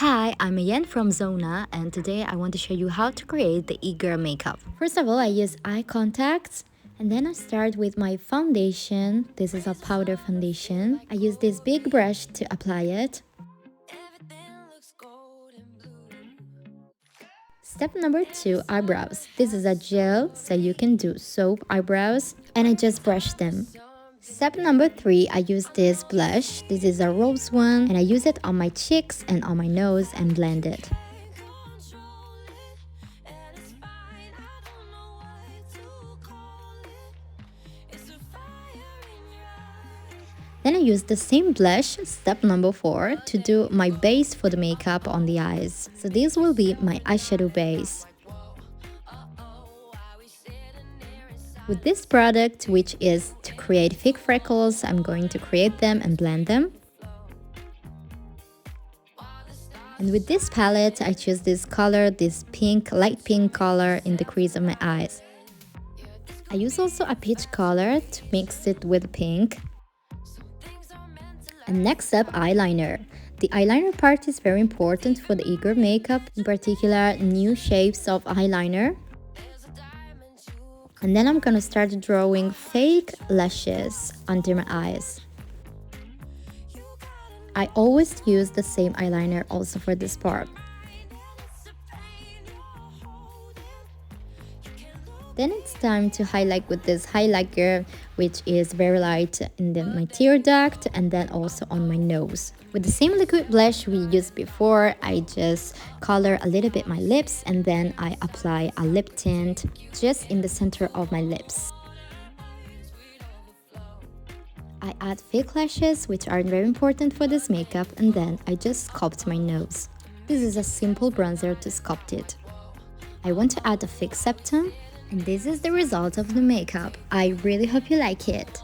Hi, I'm Ayen from Zona, and today I want to show you how to create the e-girl makeup. First of all, I use eye contacts, and then I start with my foundation. This is a powder foundation. I use this big brush to apply it. Step number 2, eyebrows. This is a gel, so you can do soap eyebrows, and I just brush them. Step number 3, I use this blush. This is a rose one, and I use it on my cheeks and on my nose and blend it. Then I use the same blush, step number 4, to do my base for the makeup on the eyes. So this will be my eyeshadow base. With this product, which is to create fake freckles, I'm going to create them and blend them. And with this palette, I choose this color, this pink, light pink color in the crease of my eyes. I use also a peach color to mix it with pink. And next up, eyeliner. The eyeliner part is very important for the e-girl makeup, in particular new shapes of eyeliner. And then I'm gonna start drawing fake lashes under my eyes. I always use the same eyeliner also for this part. Then it's time to highlight with this highlighter, which is very light in my tear duct and then also on my nose. With the same liquid blush we used before, I just color a little bit my lips and then I apply a lip tint just in the center of my lips. I add fake lashes, which are very important for this makeup, and then I just sculpt my nose. This is a simple bronzer to sculpt it. I want to add a fake septum. And this is the result of the makeup. I really hope you like it.